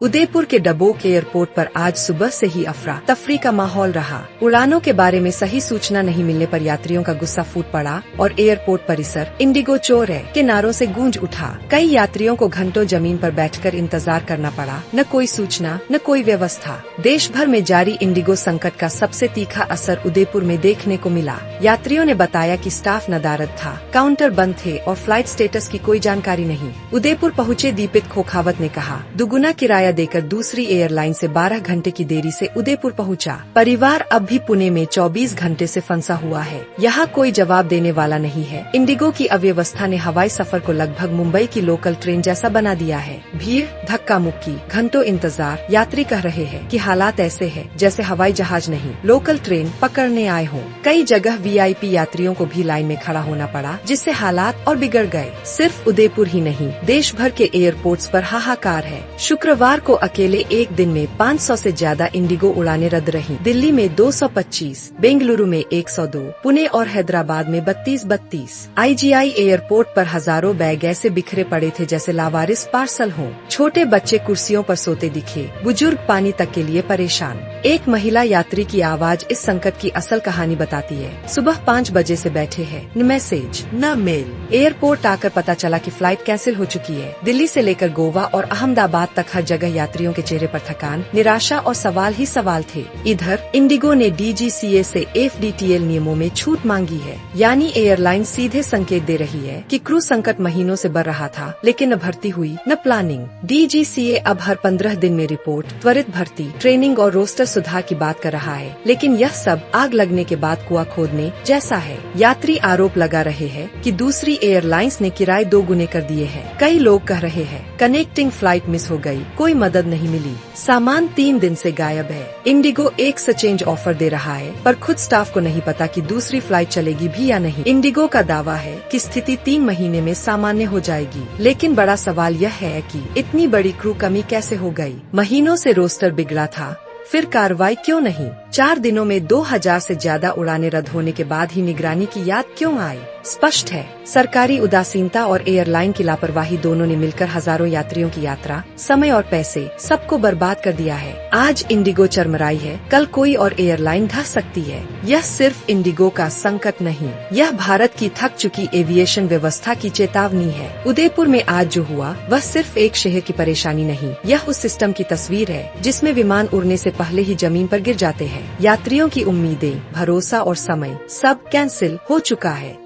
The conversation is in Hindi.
उदयपुर के डबोक एयरपोर्ट पर आज सुबह से ही अफरा तफरी का माहौल रहा। उड़ानों के बारे में सही सूचना नहीं मिलने पर यात्रियों का गुस्सा फूट पड़ा और एयरपोर्ट परिसर इंडिगो चोर है के नारों से गूंज उठा। कई यात्रियों को घंटों जमीन पर बैठकर इंतजार करना पड़ा। न कोई सूचना न कोई व्यवस्था। देश भर में जारी इंडिगो संकट का सबसे तीखा असर उदयपुर में देखने को मिला। यात्रियों ने बताया कि स्टाफ नदारद था, काउंटर बंद थे और फ्लाइट स्टेटस की कोई जानकारी नहीं। उदयपुर पहुँचे दीपित खोखावत ने कहा, दुगुना किराया देकर दूसरी एयरलाइन से 12 घंटे की देरी से उदयपुर पहुंचा। परिवार अब भी पुणे में 24 घंटे से फंसा हुआ है। यहाँ कोई जवाब देने वाला नहीं है। इंडिगो की अव्यवस्था ने हवाई सफर को लगभग मुंबई की लोकल ट्रेन जैसा बना दिया है। भीड़, धक्का मुक्की, घंटों इंतजार। यात्री कह रहे हैं कि हालात ऐसे है जैसे हवाई जहाज नहीं, लोकल ट्रेन पकड़ने आए हों। कई जगह वीआईपी यात्रियों को भी लाइन में खड़ा होना पड़ा, जिससे हालात और बिगड़ गए। सिर्फ उदयपुर ही नहीं, देश भर के एयरपोर्ट्स पर हाहाकार है। शुक्रवार को अकेले एक दिन में 500 से ज्यादा इंडिगो उड़ानें रद्द रहीं। दिल्ली में 225, बेंगलुरु में 102, पुणे और हैदराबाद में 32। आईजीआई एयरपोर्ट पर हजारों बैग ऐसे बिखरे पड़े थे जैसे लावारिस पार्सल हों। छोटे बच्चे कुर्सियों पर सोते दिखे, बुजुर्ग पानी तक के लिए परेशान। एक महिला यात्री की आवाज इस संकट की असल कहानी बताती है। सुबह 5 बजे से बैठे हैं, न मैसेज न मेल। एयरपोर्ट आकर पता चला कि फ्लाइट कैंसिल हो चुकी है। दिल्ली से लेकर गोवा और अहमदाबाद तक हर जगह यात्रियों के चेहरे पर थकान, निराशा और सवाल ही सवाल थे। इधर इंडिगो ने डीजीसीए से एफडीटीएल नियमों में छूट मांगी है, यानी एयरलाइन सीधे संकेत दे रही है कि क्रू संकट महीनों से बढ़ रहा था, लेकिन न भर्ती हुई न प्लानिंग। डीजीसीए अब हर 15 दिन में रिपोर्ट, त्वरित भर्ती, ट्रेनिंग और रोस्टर सुधार की बात कर रहा है, लेकिन यह सब आग लगने के बाद कुआं खोदने जैसा है। यात्री आरोप लगा रहे हैं कि दूसरी एयरलाइंस ने किराए 2 गुने कर दिए हैं। कई लोग कह रहे हैं कनेक्टिंग फ्लाइट मिस हो गई, कोई मदद नहीं मिली, सामान 3 दिन से गायब है। इंडिगो एक एक्सचेंज ऑफर दे रहा है, पर खुद स्टाफ को नहीं पता कि दूसरी फ्लाइट चलेगी भी या नहीं। इंडिगो का दावा है कि स्थिति 3 महीने में सामान्य हो जाएगी, लेकिन बड़ा सवाल यह है कि इतनी बड़ी क्रू कमी कैसे हो गई। महीनों से रोस्टर बिगड़ा था, फिर कार्रवाई क्यों नहीं। 4 दिनों में 2000 से ज्यादा उड़ानें रद्द होने के बाद ही निगरानी की याद क्यों आई। स्पष्ट है, सरकारी उदासीनता और एयरलाइन की लापरवाही दोनों ने मिलकर हजारों यात्रियों की यात्रा, समय और पैसे सबको बर्बाद कर दिया है। आज इंडिगो चरमराई है, कल कोई और एयरलाइन धस सकती है। यह सिर्फ इंडिगो का संकट नहीं, यह भारत की थक चुकी एविएशन व्यवस्था की चेतावनी है। उदयपुर में आज जो हुआ वह सिर्फ एक शहर की परेशानी नहीं, यह उस सिस्टम की तस्वीर है जिसमें विमान उड़ने से पहले ही जमीन पर गिर जाते हैं। यात्रियों की उम्मीदें, भरोसा और समय सब कैंसिल हो चुका है।